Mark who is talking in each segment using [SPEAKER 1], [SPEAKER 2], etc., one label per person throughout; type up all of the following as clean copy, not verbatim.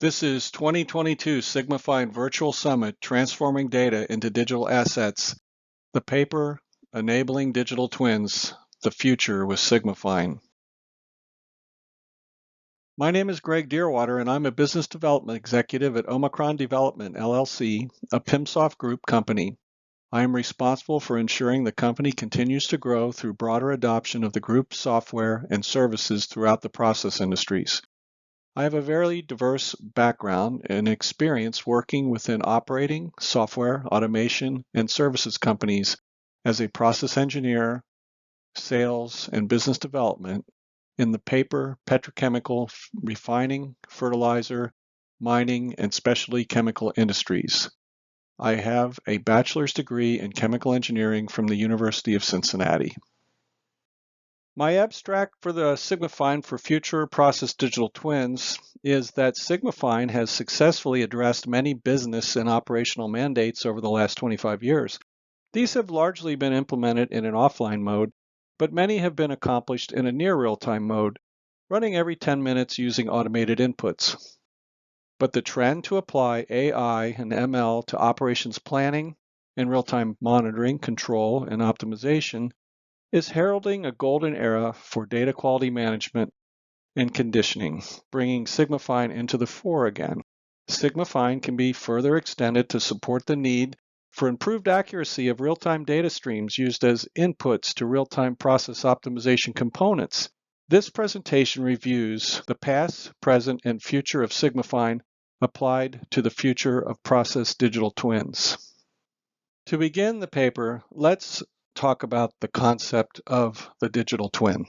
[SPEAKER 1] This is 2022 Sigmafine Virtual Summit, Transforming Data into Digital Assets. The paper, Enabling Digital Twins, The Future with Sigmafine. My name is Greg Deerwater, and I'm a business development executive at Omicron Development, LLC, a PIMSoft Group company. I am responsible for ensuring the company continues to grow through broader adoption of the group's software and services throughout the process industries. I have a very diverse background and experience working within operating, software, automation, and services companies as a process engineer, sales, and business development in the paper, petrochemical, refining, fertilizer, mining, and specialty chemical industries. I have a bachelor's degree in chemical engineering from the University of Cincinnati. My abstract for the Sigmafine for Future Process Digital Twins is that Sigmafine has successfully addressed many business and operational mandates over the last 25 years. These have largely been implemented in an offline mode, but many have been accomplished in a near real-time mode, running every 10 minutes using automated inputs. But the trend to apply AI and ML to operations planning and real-time monitoring, control, and optimization is heralding a golden era for data quality management and conditioning, bringing Sigmafine into the fore again. Sigmafine can be further extended to support the need for improved accuracy of real-time data streams used as inputs to real-time process optimization components. This presentation reviews the past, present, and future of Sigmafine applied to the future of process digital twins. To begin the paper, let's talk about the concept of the digital twin.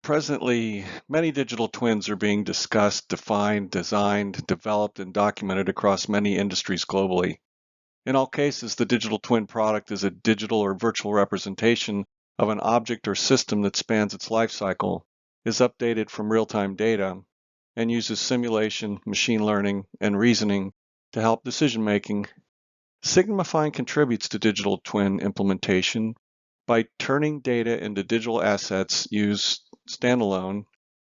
[SPEAKER 1] Presently, many digital twins are being discussed, defined, designed, developed, and documented across many industries globally. In all cases, the digital twin product is a digital or virtual representation of an object or system that spans its life cycle, is updated from real-time data, and uses simulation, machine learning, and reasoning to help decision-making. Sigmafine contributes to digital twin implementation by turning data into digital assets used standalone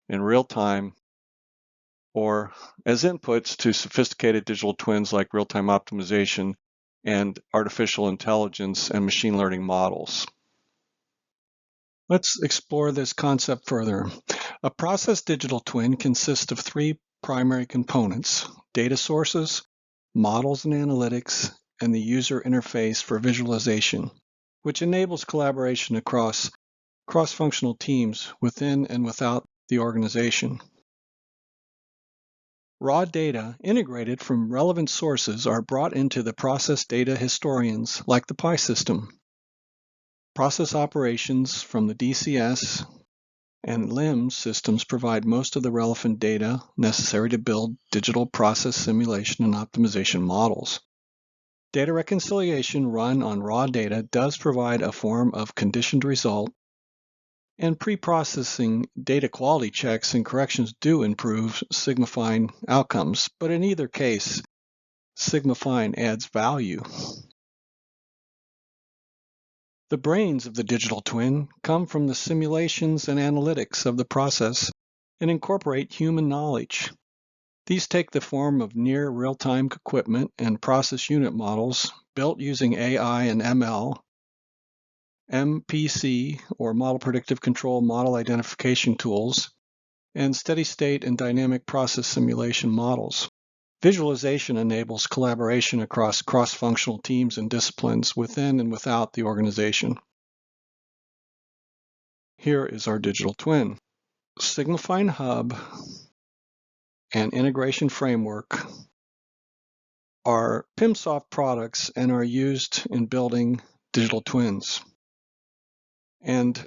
[SPEAKER 1] in real time or as inputs to sophisticated digital twins like real-time optimization and artificial intelligence and machine learning models. Let's explore this concept further. A process digital twin consists of three primary components: data sources, models and analytics, and the user interface for visualization, which enables collaboration across cross-functional teams within and without the organization. Raw data integrated from relevant sources are brought into the process data historians like the PI system. Process operations from the DCS and LIMS systems provide most of the relevant data necessary to build digital process simulation and optimization models. Data reconciliation run on raw data does provide a form of conditioned result, and pre-processing data quality checks and corrections do improve Sigmafine outcomes, but in either case, Sigmafine adds value. The brains of the digital twin come from the simulations and analytics of the process and incorporate human knowledge. These take the form of near real-time equipment and process unit models built using AI and ML, MPC, or Model Predictive Control model identification tools, and steady-state and dynamic process simulation models. Visualization enables collaboration across cross-functional teams and disciplines within and without the organization. Here is our digital twin. Sigmafine Hub and Integration Framework are PIMSoft products and are used in building digital twins. And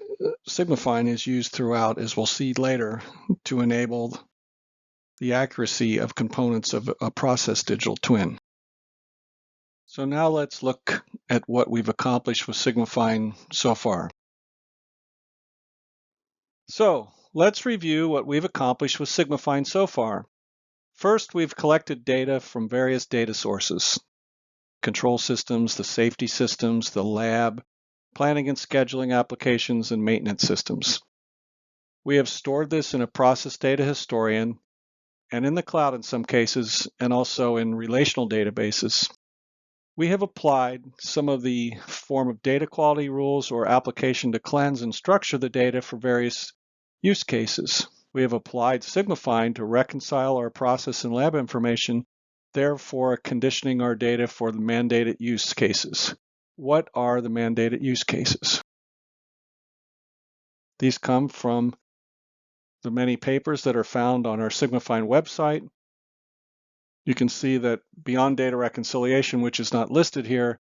[SPEAKER 1] Sigmafine is used throughout, as we'll see later, to enable the accuracy of components of a process digital twin. So now let's look at what we've accomplished with Sigmafine so far. So let's review what we've accomplished with Sigmafine so far. First, we've collected data from various data sources: control systems, the safety systems, the lab, planning and scheduling applications, and maintenance systems. We have stored this in a process data historian and in the cloud in some cases, and also in relational databases. We have applied some of the form of data quality rules or application to cleanse and structure the data for various use cases. We have applied Sigmafine to reconcile our process and lab information, therefore conditioning our data for the mandated use cases. What are the mandated use cases? These come from the many papers that are found on our Sigmafine website. You can see that beyond data reconciliation, which is not listed here,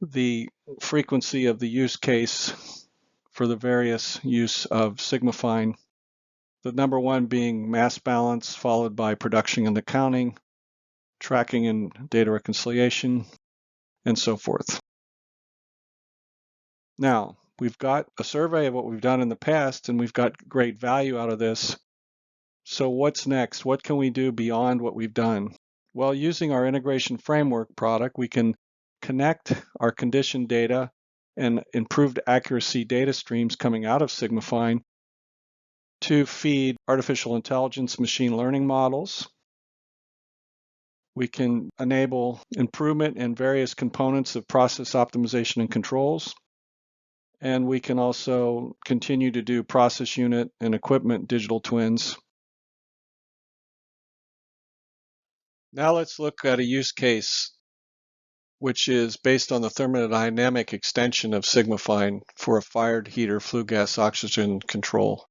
[SPEAKER 1] the frequency of the use case for the various use of Sigmafine, the number one being mass balance, followed by production and accounting, tracking and data reconciliation, and so forth. Now, we've got a survey of what we've done in the past, and we've got great value out of this. So what's next? What can we do beyond what we've done? Well, using our integration framework product, we can connect our condition data and improved accuracy data streams coming out of Sigmafine to feed artificial intelligence machine learning models. We can enable improvement in various components of process optimization and controls. And we can also continue to do process unit and equipment digital twins. Now let's look at a use case which is based on the thermodynamic extension of Sigmafine for a fired heater flue gas oxygen control.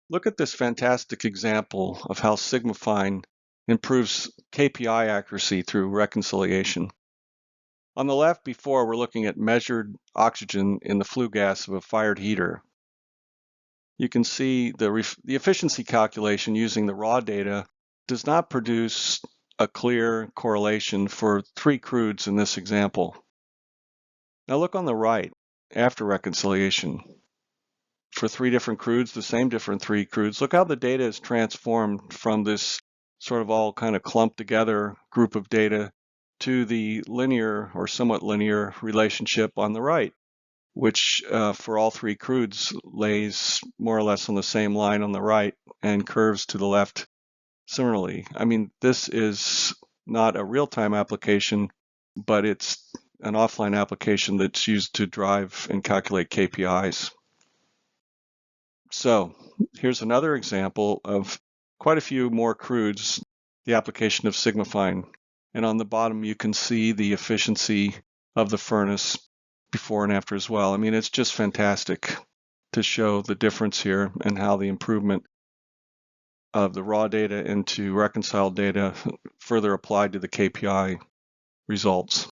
[SPEAKER 1] Look at this fantastic example of how Sigmafine improves KPI accuracy through reconciliation. On the left before, we're looking at measured oxygen in the flue gas of a fired heater. You can see the efficiency calculation using the raw data does not produce a clear correlation for 3 crudes in this example. Now look on the right, after reconciliation. For 3 different crudes, the same different 3 crudes, look how the data is transformed from this sort of all kind of clumped together group of data to the linear or somewhat linear relationship on the right, which for all 3 crudes lays more or less on the same line on the right and curves to the left similarly. I mean, this is not a real-time application, but it's an offline application that's used to drive and calculate KPIs. So here's another example of quite a few more crudes, the application of Sigmafine. And on the bottom, you can see the efficiency of the furnace before and after as well. I mean, it's just fantastic to show the difference here and how the improvement of the raw data into reconciled data further applied to the KPI results.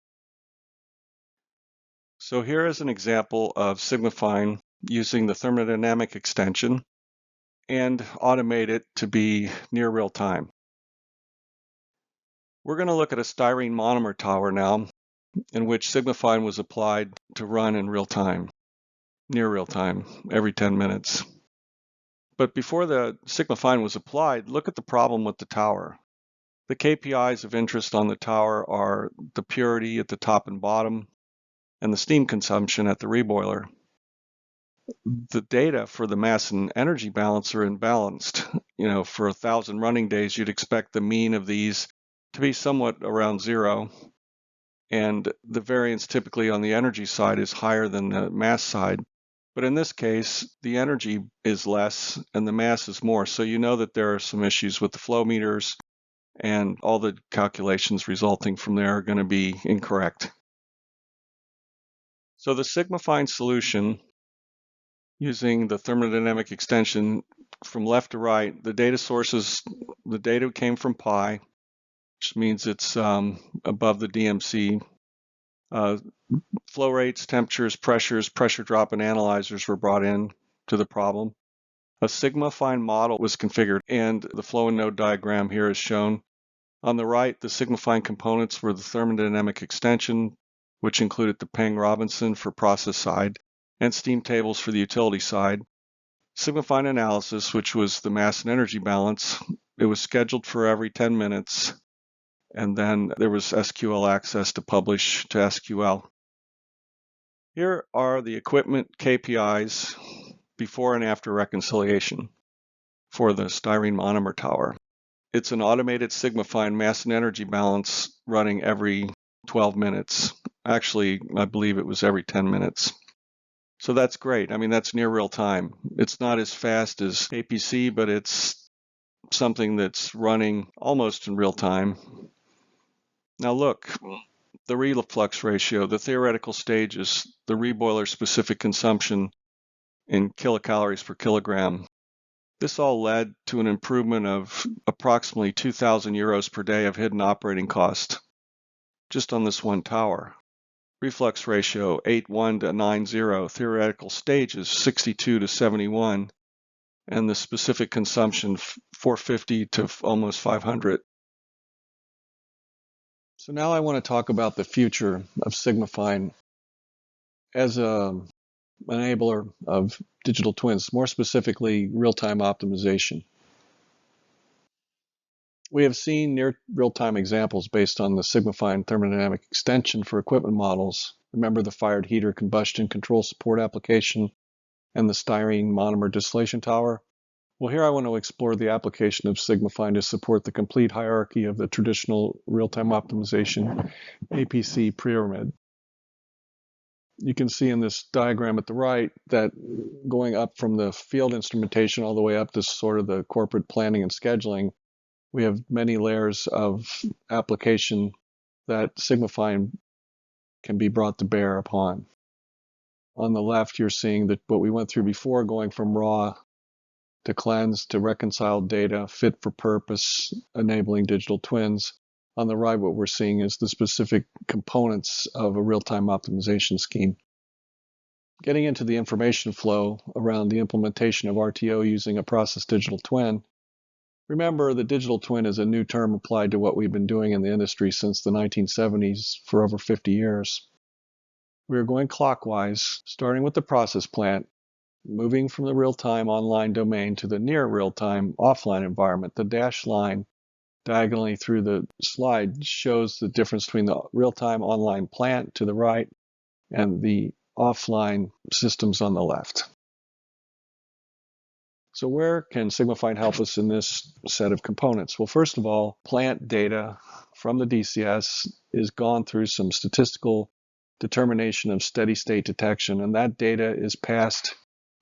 [SPEAKER 1] So here is an example of Sigmafine using the thermodynamic extension and automate it to be near real time. We're going to look at a styrene monomer tower now, in which Sigmafine was applied to run in real time, near real time, every 10 minutes. But before the Sigmafine was applied, look at the problem with the tower. The KPIs of interest on the tower are the purity at the top and bottom, and the steam consumption at the reboiler. The data for the mass and energy balance are imbalanced. You know, for 1,000 running days, you'd expect the mean of these to be somewhat around 0. And the variance typically on the energy side is higher than the mass side. But in this case, the energy is less and the mass is more. So you know that there are some issues with the flow meters, and all the calculations resulting from there are going to be incorrect. So the Sigmafine solution, using the thermodynamic extension from left to right, the data sources, the data came from pi, which means it's above the DMC. Flow rates, temperatures, pressures, pressure drop, and analyzers were brought in to the problem. A Sigmafine model was configured, and the flow and node diagram here is shown. On the right, the Sigmafine components were the thermodynamic extension, which included the Peng-Robinson for process side, and steam tables for the utility side. Sigmafine analysis, which was the mass and energy balance, it was scheduled for every 10 minutes, and then there was SQL access to publish to SQL. Here are the equipment KPIs before and after reconciliation for the styrene monomer tower. It's an automated Sigmafine mass and energy balance running every 12 minutes. Actually, I believe it was every 10 minutes. So that's great. I mean, that's near real time. It's not as fast as APC, but it's something that's running almost in real time. Now look, the reflux ratio, the theoretical stages, the reboiler specific consumption in kilocalories per kilogram. This all led to an improvement of approximately 2,000 euros per day of hidden operating cost just on this one tower. Reflux ratio 8:1 to 9:0, theoretical stages 62 to 71, and the specific consumption 450 to almost 500. So now I want to talk about the future of Sigmafine as an enabler of digital twins, more specifically real-time optimization. We have seen near real-time examples based on the Sigmafine thermodynamic extension for equipment models. Remember the fired heater combustion control support application and the styrene monomer distillation tower? Well, here I want to explore the application of Sigmafine to support the complete hierarchy of the traditional real-time optimization APC pyramid. You can see in this diagram at the right that going up from the field instrumentation all the way up to sort of the corporate planning and scheduling, we have many layers of application that Sigmafine can be brought to bear upon. On the left, you're seeing that what we went through before, going from raw to cleanse to reconciled data, fit for purpose, enabling digital twins. On the right, what we're seeing is the specific components of a real-time optimization scheme. Getting into the information flow around the implementation of RTO using a process digital twin, remember the digital twin is a new term applied to what we've been doing in the industry since the 1970s for over 50 years. We are going clockwise, starting with the process plant, moving from the real-time online domain to the near real-time offline environment. The dashed line diagonally through the slide shows the difference between the real-time online plant to the right and the offline systems on the left. So where can Sigmafine help us in this set of components? Well, first of all, plant data from the DCS is gone through some statistical determination of steady state detection, and that data is passed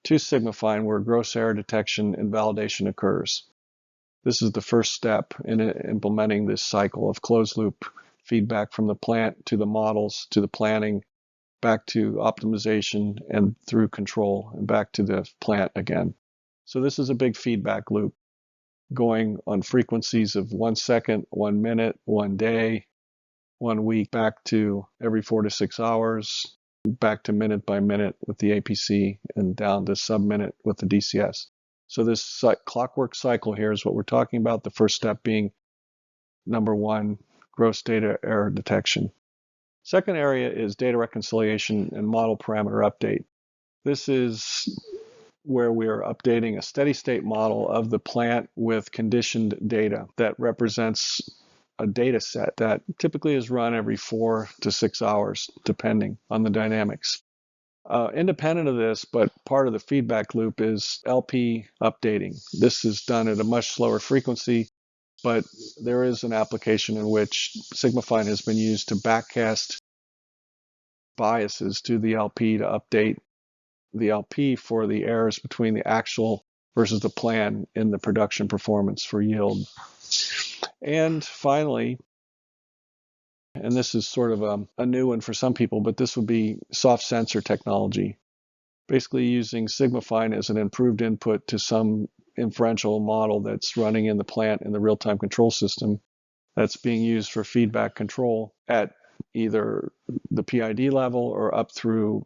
[SPEAKER 1] to Sigmafine where gross error detection and validation occurs. This is the first step in implementing this cycle of closed loop feedback from the plant to the models to the planning, back to optimization and through control and back to the plant again. So this is a big feedback loop going on frequencies of 1 second, 1 minute, 1 day, 1 week, back to every 4 to 6 hours, back to minute by minute with the APC and down to sub-minute with the DCS. So this clockwork cycle here is what we're talking about, the first step being number 1, gross data error detection. Second area is data reconciliation and model parameter update. This is where we are updating a steady state model of the plant with conditioned data that represents a data set that typically is run every 4 to 6 hours, depending on the dynamics. Independent of this, but part of the feedback loop is LP updating. This is done at a much slower frequency, but there is an application in which Sigmafine has been used to backcast biases to the LP to update the LP for the errors between the actual versus the plan in the production performance for yield. And finally, and this is sort of a new one for some people, but this would be soft sensor technology. Basically using Sigmafine as an improved input to some inferential model that's running in the plant in the real-time control system that's being used for feedback control at either the PID level or up through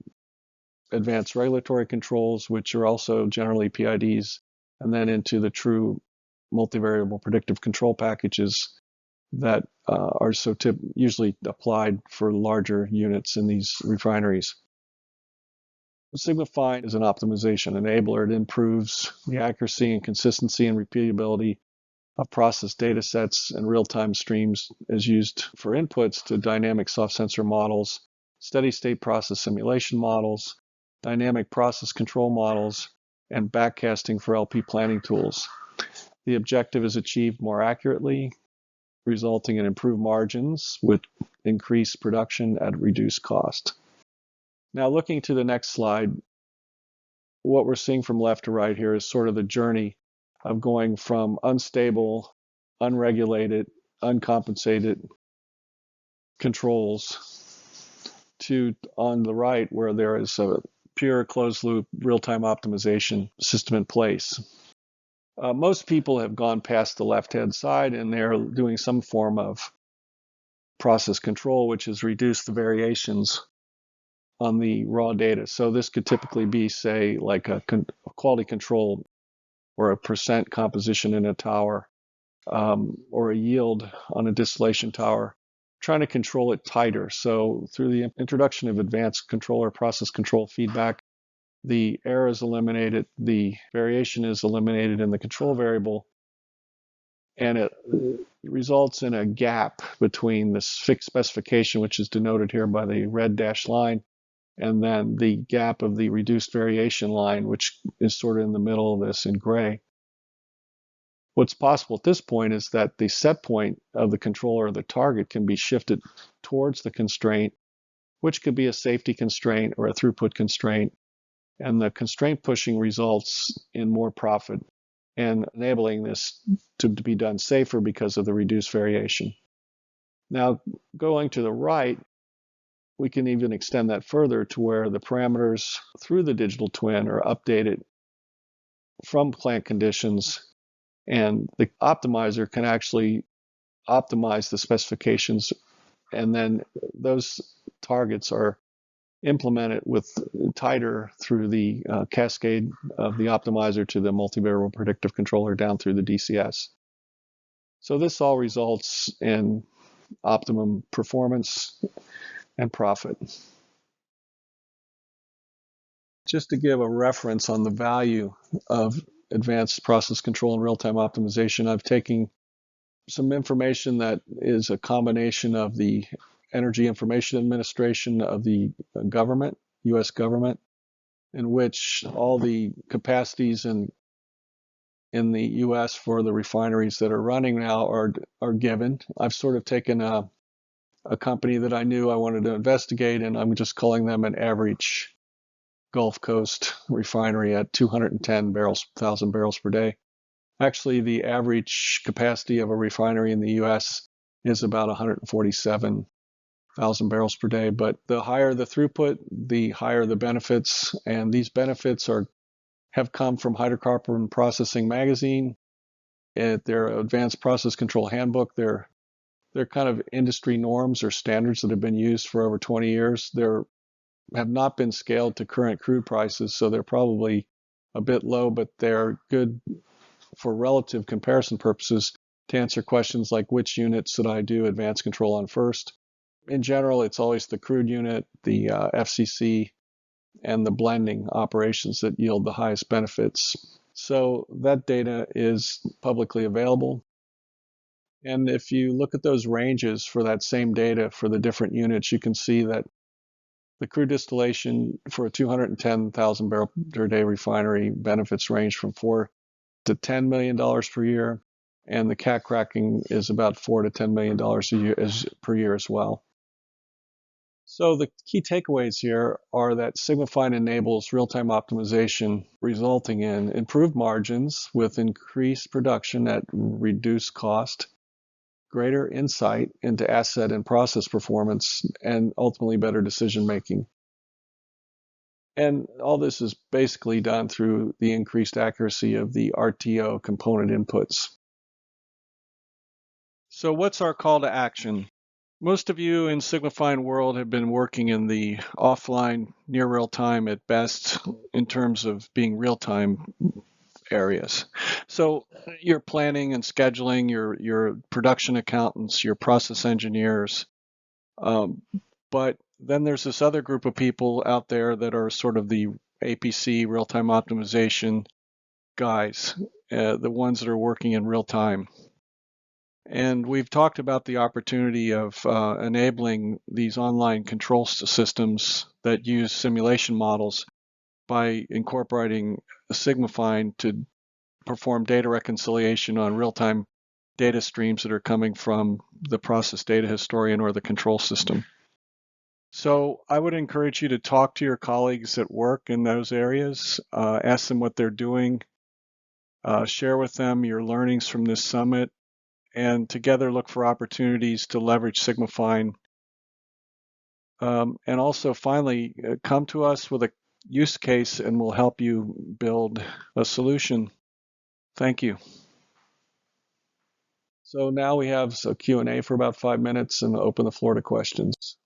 [SPEAKER 1] advanced regulatory controls, which are also generally PIDs, and then into the true multivariable predictive control packages that are usually applied for larger units in these refineries. Sigmafine is an optimization enabler. It improves the accuracy and consistency and repeatability of process data sets and real-time streams as used for inputs to dynamic soft sensor models, steady state process simulation models, dynamic process control models, and backcasting for LP planning tools. The objective is achieved more accurately, resulting in improved margins with increased production at reduced cost. Now, looking to the next slide, what we're seeing from left to right here is sort of the journey of going from unstable, unregulated, uncompensated controls to on the right where there is a pure closed loop real-time optimization system in place. Most people have gone past the left-hand side and they're doing some form of process control, which has reduced the variations on the raw data. So this could typically be, say, like a quality control or a percent composition in a tower, or a yield on a distillation tower, trying to control it tighter. So through the introduction of advanced controller process control feedback, the error is eliminated, the variation is eliminated in the control variable, and it results in a gap between this fixed specification, which is denoted here by the red dashed line, and then the gap of the reduced variation line, which is sort of in the middle of this in gray. What's possible at this point is that the set point of the controller, the target, can be shifted towards the constraint, which could be a safety constraint or a throughput constraint. And the constraint pushing results in more profit and enabling this to be done safer because of the reduced variation. Now, going to the right, we can even extend that further to where the parameters through the digital twin are updated from plant conditions, and the optimizer can actually optimize the specifications, and then those targets are implemented with tighter through the cascade of the optimizer to the multivariable predictive controller down through the DCS. So this all results in optimum performance and profit. Just to give a reference on the value of advanced process control and real-time optimization, I've taken some information that is a combination of the Energy Information Administration of the government, U.S. government, in which all the capacities in the U.S. for the refineries that are running now are given. I've sort of taken a company that I knew I wanted to investigate, and I'm just calling them an average Gulf Coast refinery at 210,000 barrels per day. Actually, the average capacity of a refinery in the U.S. is about 147,000 barrels per day. But the higher the throughput, the higher the benefits, and these benefits have come from Hydrocarbon Processing Magazine. At their Advanced Process Control Handbook, they're kind of industry norms or standards that have been used for over 20 years. They have not been scaled to current crude prices, so they're probably a bit low, but they're good for relative comparison purposes to answer questions like which unit should I do advanced control on first. In general, it's always the crude unit, the FCC, and the blending operations that yield the highest benefits. So that data is publicly available. And if you look at those ranges for that same data for the different units, you can see that the crude distillation for a 210,000 barrel per day refinery benefits range from $4 to $10 million per year, and the cat cracking is about $4 to $10 million a year per year as well. So the key takeaways here are that Sigmafine enables real-time optimization, resulting in improved margins with increased production at reduced cost, greater insight into asset and process performance, and ultimately better decision making. And all this is basically done through the increased accuracy of the RTO component inputs. So what's our call to action? Most of you in Sigmafine world have been working in the offline, near real time at best, in terms of being real time areas. So your planning and scheduling, your production accountants, your process engineers, but then there's this other group of people out there that are sort of the APC, real-time optimization guys, the ones that are working in real time. And we've talked about the opportunity of enabling these online control systems that use simulation models by incorporating Sigmafine to perform data reconciliation on real-time data streams that are coming from the process data historian or the control system. So I would encourage you to talk to your colleagues at work in those areas, ask them what they're doing, share with them your learnings from this summit, and together look for opportunities to leverage Sigmafine. And also, finally, come to us with a use case and we'll help you build a solution. Thank you. So now we have a Q&A for about 5 minutes and open the floor to questions.